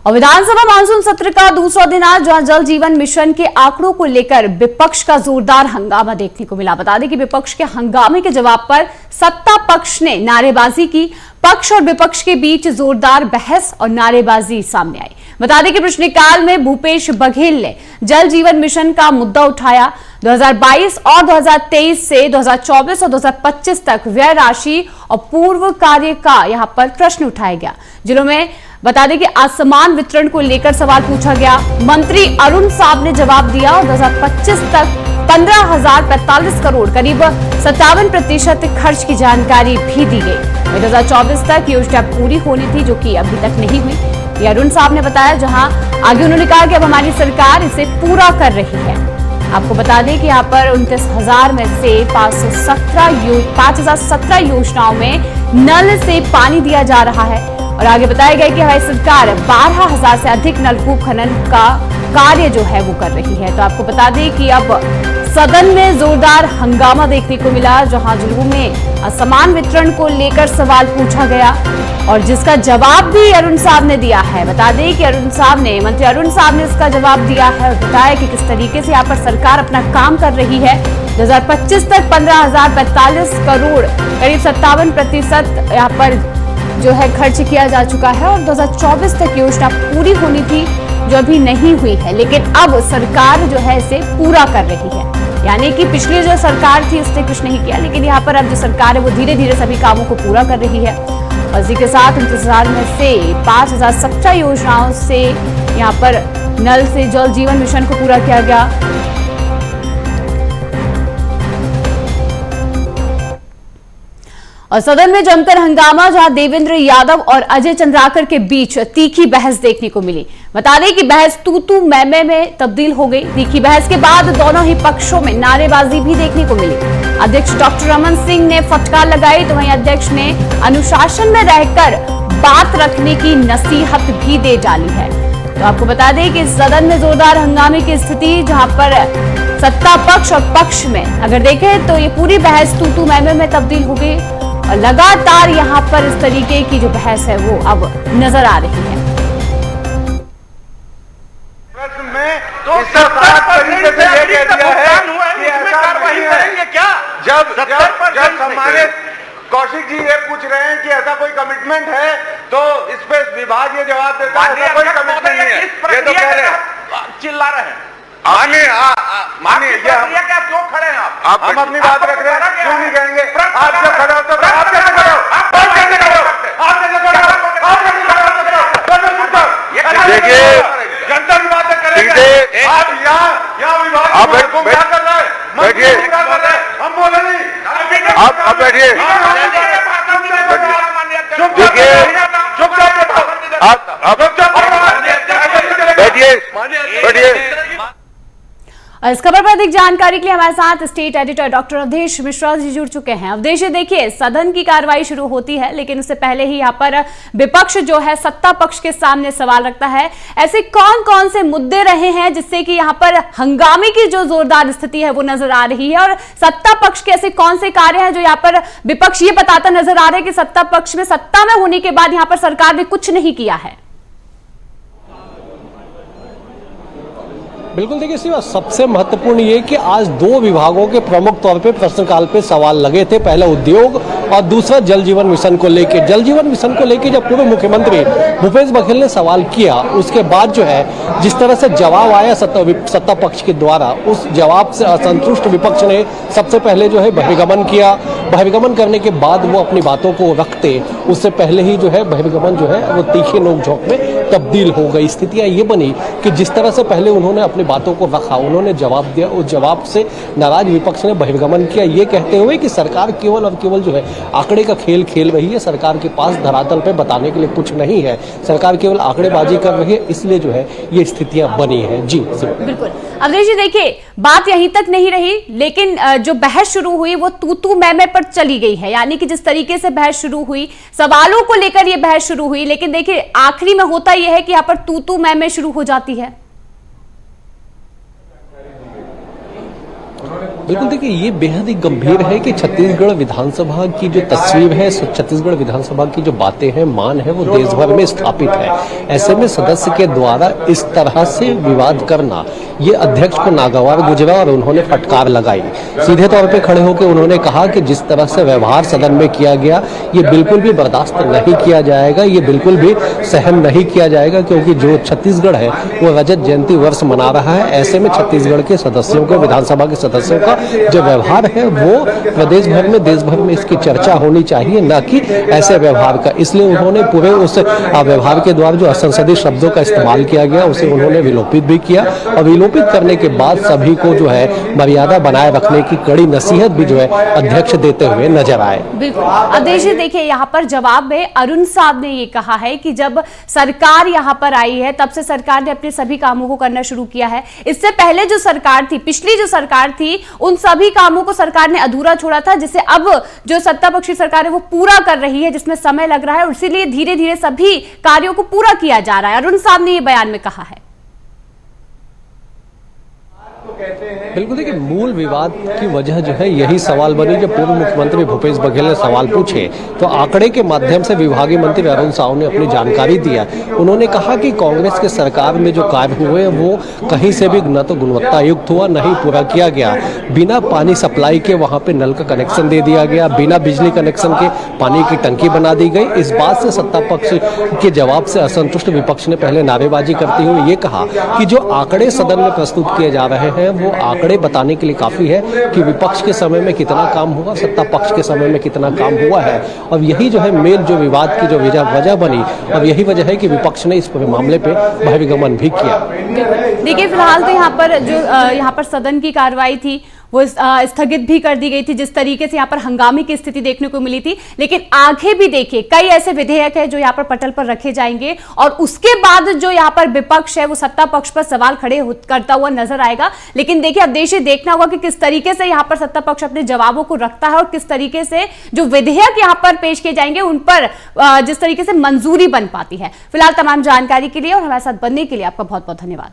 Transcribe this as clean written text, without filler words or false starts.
और विधानसभा मानसून सत्र का दूसरा दिन आज, जहां जल जीवन मिशन के आंकड़ों को लेकर विपक्ष का जोरदार हंगामा देखने को मिला। बता दें कि विपक्ष के हंगामे के जवाब पर सत्ता पक्ष ने नारेबाजी की। पक्ष और विपक्ष के बीच जोरदार बहस और नारेबाजी सामने आई। बता दें कि प्रश्नकाल में भूपेश बघेल ने जल जीवन मिशन का मुद्दा उठाया। 2022 और 2023 से 2024 और 2025 तक व्यय राशि और पूर्व कार्य का यहां पर प्रश्न उठाया गया, जिलों में बता दें कि असमान वितरण को लेकर सवाल पूछा गया। मंत्री अरुण साहब ने जवाब दिया और 2025 तक 15,045 करोड़ करीब 57% खर्च की जानकारी भी दी गई। 2024 तक योजना पूरी होनी थी, जो कि अभी तक नहीं हुई, ये अरुण साहब ने बताया। जहां आगे उन्होंने कहा कि अब हमारी सरकार इसे पूरा कर रही है। आपको बता दें कि यहाँ पर 29,000 में से 5,017 योजनाओं में नल से पानी दिया जा रहा है। और आगे बताया गया कि हमारी सरकार 12,000 से अधिक नलकूप खनन का कार्य जो है वो कर रही है। तो आपको बता दें कि अब सदन में जोरदार हंगामा देखने को मिला, जहां जिलों में असमान वितरण को लेकर सवाल पूछा गया और जिसका जवाब भी अरुण साहब ने दिया है। बता दें कि मंत्री अरुण साहब ने इसका जवाब दिया है और बताया कि किस तरीके से यहाँ पर सरकार अपना काम कर रही है। 2025 तक 15,045 करोड़ करीब 57% यहाँ पर जो है खर्च किया जा चुका है और 2024 तक योजना पूरी होनी थी, जो अभी नहीं हुई है, लेकिन अब सरकार जो है इसे पूरा कर रही है। यानी कि पिछली जो सरकार थी उसने कुछ नहीं किया, लेकिन यहाँ पर अब जो सरकार है वो धीरे धीरे सभी कामों को पूरा कर रही है। और इसी के साथ 29,000 में से 5,017 योजनाओं से यहाँ पर नल से जल जीवन मिशन को पूरा किया गया। और सदन में जमकर हंगामा, जहां देवेंद्र यादव और अजय चंद्राकर के बीच तीखी बहस देखने को मिली। बता दें कि बहस तू तू मैं में तब्दील हो गई। तीखी बहस के बाद दोनों ही पक्षों में नारेबाजी भी देखने को मिली। अध्यक्ष डॉक्टर रमन सिंह ने फटकार लगाई, तो वहीं अध्यक्ष ने अनुशासन में रहकर बात रखने की नसीहत भी दे डाली है। तो आपको बता दें कि सदन में जोरदार हंगामे की स्थिति, जहां पर सत्ता पक्ष और पक्ष में अगर देखें तो ये पूरी बहस तू तू मैं में तब्दील हो गई और लगातार यहाँ पर इस तरीके की जो बहस है वो अब नजर आ रही है। प्रश्न में तो तरीके से ये कह दिया है कि ऐसा कार्रवाई करेंगे क्या? जब हमारे कौशिक जी ये पूछ रहे हैं कि ऐसा कोई कमिटमेंट है, तो इस पे विभाग ये जवाब देता है ऐसा कोई कमिटमेंट नहीं है। ये तो कह रहे हैं, चिल्ला रहे हैं। मानिए क्या क्यों खड़े हैं आप? हम अपनी बात रख रहे हैं, क्यों नहीं कहेंगे? आप जब खड़े हो तो आप कैसे खड़े हो? आप कैसे खड़े हो? आप कैसे खड़े हो? आप कैसे खड़े हो? देखिए, जनता की बातें करेंगे आप। यहाँ विभाग आप क्या कर रहे हैं? बैठिए, हम बोले नहीं। आप बैठिए, देखिए, बैठिए। और इस खबर पर अधिक जानकारी के लिए हमारे साथ state editor doctor Awadhesh Mishra ji जुड़ चुके हैं। अवधेश, देखिए, सदन की कार्रवाई शुरू होती है, लेकिन उससे पहले ही यहाँ पर विपक्ष जो है सत्ता पक्ष के सामने सवाल रखता है। ऐसे कौन कौन से मुद्दे रहे हैं जिससे कि यहाँ पर हंगामे की जो जोरदार स्थिति है वो नजर आ रही है, और सत्ता पक्ष के ऐसे कौन से कार्य हैं जो यहाँ पर विपक्ष ये बताता नजर आ रहा है कि सत्ता पक्ष में सत्ता में होने के बाद यहाँ पर सरकार ने कुछ नहीं किया है? बिल्कुल, देखिए शिवा, सबसे महत्वपूर्ण ये कि आज दो विभागों के प्रमुख तौर पे प्रश्नकाल पे सवाल लगे थे। पहला उद्योग और दूसरा जल जीवन मिशन को लेके। जल जीवन मिशन को लेके जब पूर्व मुख्यमंत्री भूपेश बघेल ने सवाल किया, उसके बाद जो है जिस तरह से जवाब आया सत्ता पक्ष के द्वारा, उस जवाब से असंतुष्ट विपक्ष ने सबसे पहले जो है बहिर्गमन किया। बहिर्गमन करने के बाद वो अपनी बातों को रखते, उससे पहले ही जो है बहिर्गमन जो है वो तीखे नोकझोंक में तब्दील हो गई। स्थितियां ये बनी कि जिस तरह से पहले उन्होंने अपनी बातों को रखा, उन्होंने जवाब दिया, उस जवाब से नाराज विपक्ष ने बहिर्गमन किया, ये कहते हुए कि सरकार केवल और केवल जो है आंकड़े का खेल खेल रही है। सरकार के पास धरातल पे बताने के लिए कुछ नहीं है, सरकार केवल आंकड़ेबाजी कर रही है, इसलिए जो है ये स्थितियां बनी है। जी बिल्कुल। अवधेश जी, देखिए, बात यहीं तक नहीं रही, लेकिन जो बहस शुरू हुई वो तू मैं पर चली गई है। यानी कि जिस तरीके से बहस शुरू हुई, सवालों को लेकर ये बहस शुरू हुई, लेकिन देखिए आखिरी में होता यह है कि यहाँ पर तू मैं शुरू हो जाती है। बिल्कुल देखिए, ये बेहद ही गंभीर है कि छत्तीसगढ़ विधानसभा की जो तस्वीर है, छत्तीसगढ़ विधानसभा की जो बातें हैं, मान है, वो देश भर में स्थापित है। ऐसे में सदस्य के द्वारा इस तरह से विवाद करना, ये अध्यक्ष को नागवार गुजरा और उन्होंने फटकार लगाई। सीधे तौर पे खड़े होकर उन्होंने कहा कि जिस तरह से व्यवहार सदन में किया गया, ये बिल्कुल भी बर्दाश्त नहीं किया जाएगा, ये बिल्कुल भी सहन नहीं किया जाएगा, क्योंकि जो छत्तीसगढ़ है वो रजत जयंती वर्ष मना रहा है। ऐसे में छत्तीसगढ़ के सदस्यों को, विधानसभा के सदस्यों का जो व्यवहार है वो प्रदेश भर में, देश भर में इसकी चर्चा होनी चाहिए, न कि ऐसे व्यवहार का। इसलिए उन्होंने पूरे उस व्यवहार के द्वारा जो असंसदीय शब्दों का इस्तेमाल किया गया उसे उन्होंने विलोपित भी किया, और विलोपित करने के बाद सभी को जो है मर्यादा बनाए रखने की कड़ी नसीहत भी जो है अध्यक्ष देते हुए नजर आए। बिल्कुल। अब देखिए यहाँ पर जवाब में अरुण साहब ने ये कहा है कि जब सरकार यहाँ पर आई है तब से सरकार ने अपने सभी कामों को करना शुरू किया है। इससे पहले जो सरकार थी, पिछली जो सरकार थी, उन सभी कामों को सरकार ने अधूरा छोड़ा था, जिसे अब जो सत्तापक्षी सरकार है वो पूरा कर रही है, जिसमें समय लग रहा है, और इसीलिए धीरे धीरे सभी कार्यों को पूरा किया जा रहा है। अरुण साहब ने ये बयान में कहा है। बिल्कुल देखिए, मूल विवाद की वजह जो है यही सवाल बनी। जब पूर्व मुख्यमंत्री भूपेश बघेल ने सवाल पूछे तो आंकड़े के माध्यम से विभागीय मंत्री अरुण साहू ने अपनी जानकारी दिया। उन्होंने कहा कि कांग्रेस के सरकार में जो कार्य हुए वो कहीं से भी न तो गुणवत्ता युक्त हुआ, न ही पूरा किया गया। बिना पानी सप्लाई के वहां पे नल का कनेक्शन दे दिया गया, बिना बिजली कनेक्शन के पानी की टंकी बना दी गई। इस बात से सत्ता पक्ष के जवाब से असंतुष्ट विपक्ष ने पहले नारेबाजी करते हुए ये कहा कि जो आंकड़े सदन में प्रस्तुत किए जा रहे हैं वो आंकड़े बताने के लिए काफी है कि विपक्ष के समय में कितना काम हुआ, सत्ता पक्ष के समय में कितना काम हुआ है। और यही जो है मेन जो विवाद की जो वजह बनी, और यही वजह है कि विपक्ष ने इस पूरे मामले पे बहिर्गमन भी किया। देखिए, फिलहाल तो यहाँ पर सदन की कार्रवाई थी वो स्थगित भी कर दी गई थी, जिस तरीके से यहाँ पर हंगामे की स्थिति देखने को मिली थी। लेकिन आगे भी देखिए कई ऐसे विधेयक है जो यहाँ पर पटल पर रखे जाएंगे, और उसके बाद जो यहाँ पर विपक्ष है वो सत्ता पक्ष पर सवाल खड़े करता हुआ नजर आएगा। लेकिन देखिए, अब देश देखना होगा कि किस तरीके से यहाँ पर सत्ता पक्ष अपने जवाबों को रखता है, और किस तरीके से जो विधेयक यहाँ पर पेश किए जाएंगे उन पर जिस तरीके से मंजूरी बन पाती है। फिलहाल तमाम जानकारी के लिए और हमारे साथ बनने के लिए आपका बहुत बहुत धन्यवाद।